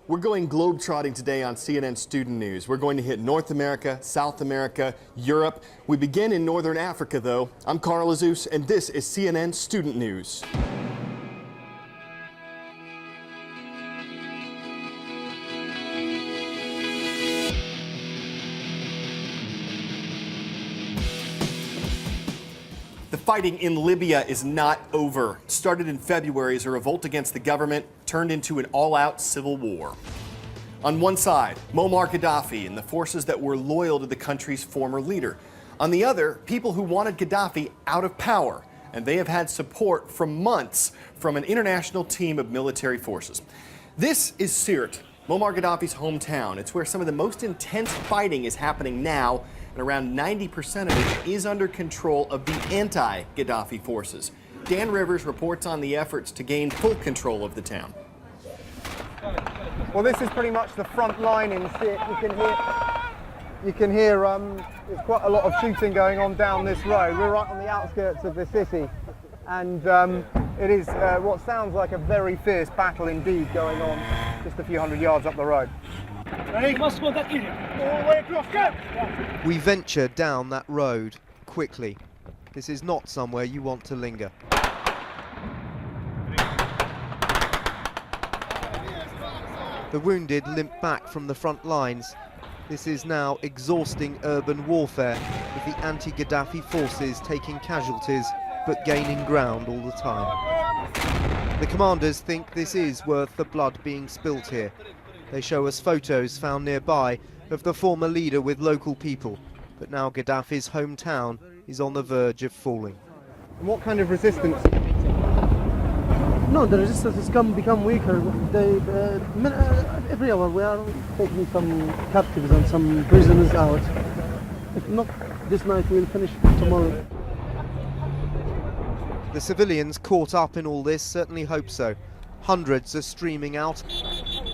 We're going globetrotting today on CNN Student News. We're going to hit North America, South America, Europe. We begin in Northern Africa, though. I'm Carl Azus, and this is CNN Student News. The fighting in Libya is not over. It started in February as a revolt against the government turned into an all-out civil war. On one side, Muammar Gaddafi and the forces that were loyal to the country's former leader. On the other, people who wanted Gaddafi out of power, and they have had support for months from an international team of military forces. This is Sirte, Muammar Gaddafi's hometown. It's where some of the most intense fighting is happening now, and around 90% of it is under control of the anti-Gaddafi forces. Dan Rivers reports on the efforts to gain full control of the town. Well, this is pretty much the front line in Sirte. You can hear there's quite a lot of shooting going on down this road. We're right on the outskirts of the city, and it is what sounds like a very fierce battle indeed going on just a few hundred yards up the road. We venture down that road quickly. This is not somewhere you want to linger. The wounded limp back from the front lines. This is now exhausting urban warfare, with the anti-Gaddafi forces taking casualties but gaining ground all the time. The commanders think this is worth the blood being spilt here. They show us photos found nearby of the former leader with local people, but now Gaddafi's hometown is on the verge of falling. And what kind of resistance? No, the resistance has become weaker. Every hour we are taking some captives and some prisoners out. If not this night, we'll finish tomorrow. The civilians caught up in all this certainly hope so. Hundreds are streaming out,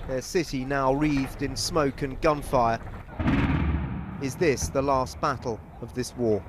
their city now wreathed in smoke and gunfire. Is this the last battle of this war?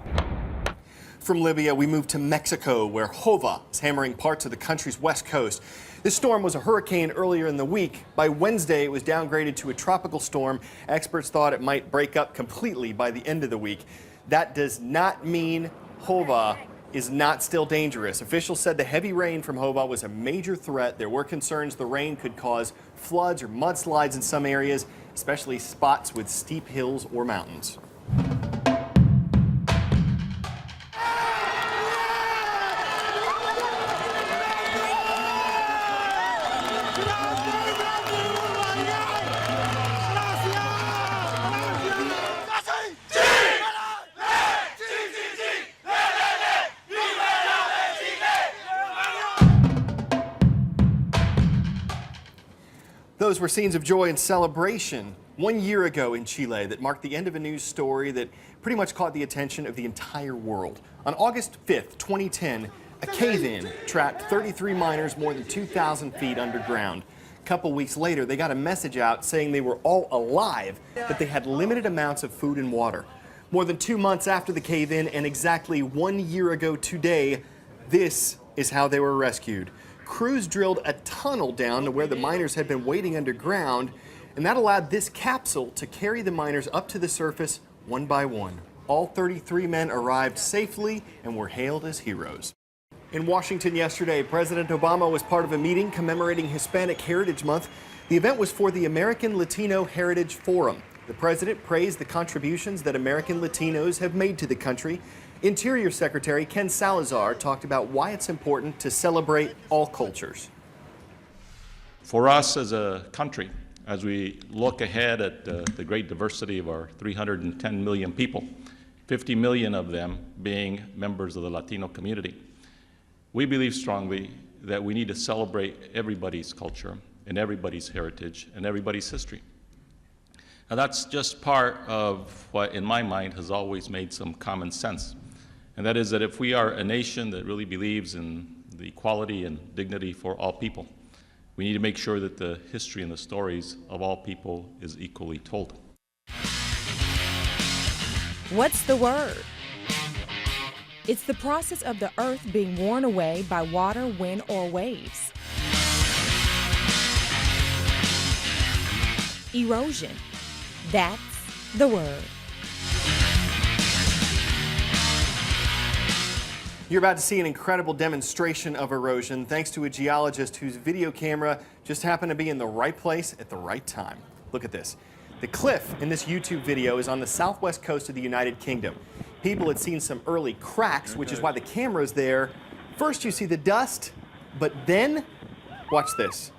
From Libya, we move to Mexico, where Hova is hammering parts of the country's west coast. This storm was a hurricane earlier in the week. By Wednesday, it was downgraded to a tropical storm. Experts thought it might break up completely by the end of the week. That does not mean Hova is not still dangerous. Officials said the heavy rain from Hova was a major threat. There were concerns the rain could cause floods or mudslides in some areas, especially spots with steep hills or mountains. Those were scenes of joy and celebration 1 year ago in Chile that marked the end of a news story that pretty much caught the attention of the entire world. On August 5th, 2010, a cave-in trapped 33 miners more than 2,000 feet underground. A couple weeks later, they got a message out saying they were all alive, but they had limited amounts of food and water. More than 2 months after the cave-in and exactly 1 year ago today, this is how they were rescued. Crews drilled a tunnel down to where the miners had been waiting underground, and that allowed this capsule to carry the miners up to the surface one by one. All 33 men arrived safely and were hailed as heroes. In Washington yesterday, President Obama was part of a meeting commemorating Hispanic Heritage Month. The event was for the American Latino Heritage Forum. The president praised the contributions that American Latinos have made to the country. Interior Secretary Ken Salazar talked about why it's important to celebrate all cultures. For us as a country, as we look ahead at the great diversity of our 310 million people, 50 million of them being members of the Latino community, we believe strongly that we need to celebrate everybody's culture and everybody's heritage and everybody's history. Now that's just part of what, in my mind, has always made some common sense. And that is that if we are a nation that really believes in the equality and dignity for all people, we need to make sure that the history and the stories of all people is equally told. What's the word? It's the process of the earth being worn away by water, wind, or waves. erosion. That's the word. You're about to see an incredible demonstration of erosion thanks to a geologist whose video camera just happened to be in the right place at the right time. Look at this. The cliff in this YouTube video is on the southwest coast of the United Kingdom. People had seen some early cracks, which is why the camera's there. First you see the dust, but then, watch this.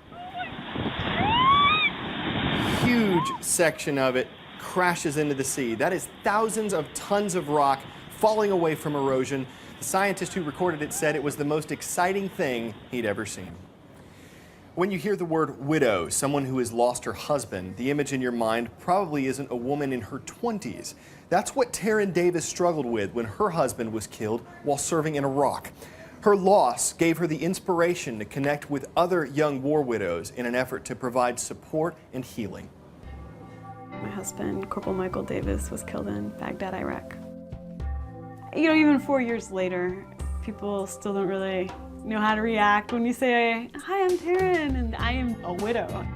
Huge section of it crashes into the sea. That is thousands of tons of rock falling away from erosion. The scientist who recorded it said it was the most exciting thing he'd ever seen. When you hear the word widow, someone who has lost her husband, the image in your mind probably isn't a woman in her 20s. That's what Taryn Davis struggled with when her husband was killed while serving in Iraq. Her loss gave her the inspiration to connect with other young war widows in an effort to provide support and healing. My husband, Corporal Michael Davis, was killed in Baghdad, Iraq. You know, even 4 years later, people still don't really know how to react when you say, "Hi, I'm Taryn, and I am a widow."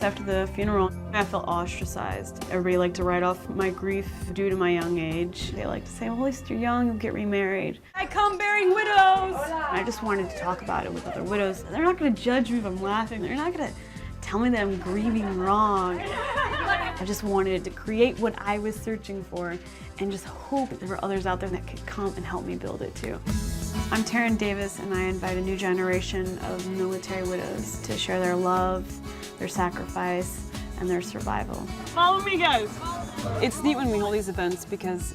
After the funeral, I felt ostracized. Everybody liked to write off my grief due to my young age. They like to say, well, at least you're young, you'll get remarried. I come bearing widows! I just wanted to talk about it with other widows. They're not gonna judge me if I'm laughing. They're not gonna tell me that I'm grieving wrong. I just wanted to create what I was searching for and just hope there were others out there that could come and help me build it too. I'm Taryn Davis, and I invite a new generation of military widows to share their love, their sacrifice, and their survival. Follow me, guys. It's neat when we hold these events because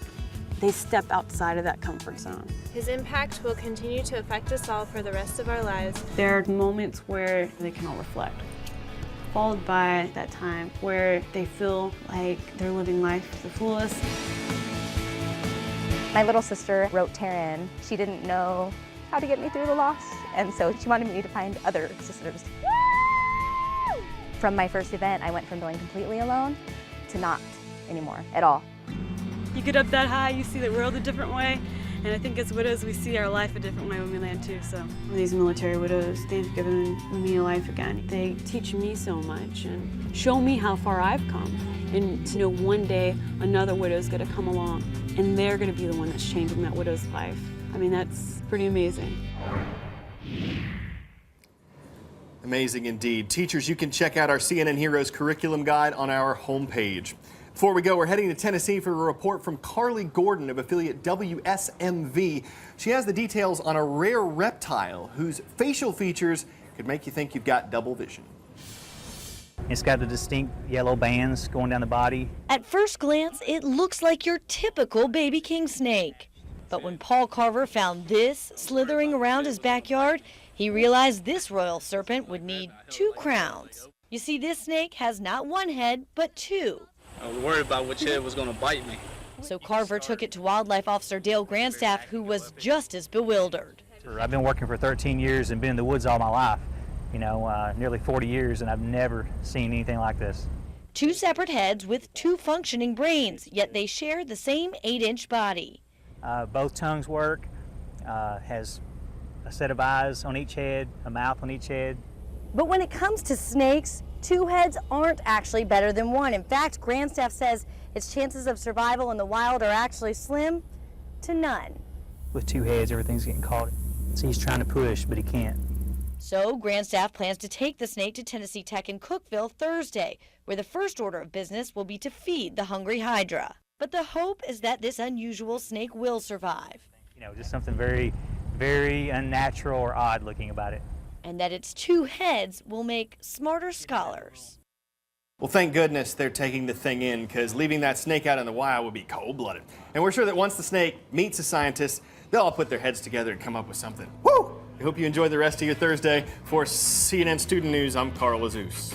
they step outside of that comfort zone. His impact will continue to affect us all for the rest of our lives. There are moments where they can all reflect, followed by that time where they feel like they're living life to the fullest. My little sister wrote Taryn. She didn't know how to get me through the loss, and so she wanted me to find other sisters. From my first event, I went from feeling completely alone to not anymore at all. You get up that high, you see the world a different way, and I think as widows, we see our life a different way when we land too. So these military widows, they've given me a life again. They teach me so much and show me how far I've come, and to know one day another widow's gonna come along, and they're gonna be the one that's changing that widow's life. I mean, that's pretty amazing. Amazing indeed. Teachers, you can check out our CNN Heroes curriculum guide on our homepage. Before we go, we're heading to Tennessee for a report from Carly Gordon of affiliate WSMV. She has the details on a rare reptile whose facial features could make you think you've got double vision. It's got the distinct yellow bands going down the body. At first glance, it looks like your typical baby king snake. But when Paul Carver found this slithering around his backyard, he realized this royal serpent would need 2 crowns. You see, this snake has not 1 head, but 2. I was worried about which head was going to bite me. So Carver took it to Wildlife Officer Dale Grandstaff, who was just as bewildered. I've been working for 13 years and been in the woods all my life. You know, nearly 40 years, and I've never seen anything like this. 2 separate heads with 2 functioning brains, yet they share the same 8-inch body. Both tongues work, has a set of eyes on each head, a mouth on each head. But when it comes to snakes, 2 heads aren't actually better than 1. In fact, Grandstaff says its chances of survival in the wild are actually slim to none. With 2 heads, everything's getting caught. So he's trying to push, but he can't. So Grandstaff plans to take the snake to Tennessee Tech in Cookeville Thursday, where the first order of business will be to feed the hungry hydra. But the hope is that this unusual snake will survive. You know, just something very, very unnatural or odd looking about it. And that its 2 heads will make smarter scholars. Well, thank goodness they're taking the thing in, because leaving that snake out in the wild would be cold-blooded. And we're sure that once the snake meets a scientist, they'll all put their heads together and come up with something. Woo! I hope you enjoy the rest of your Thursday. For CNN Student News, I'm Carl Azus.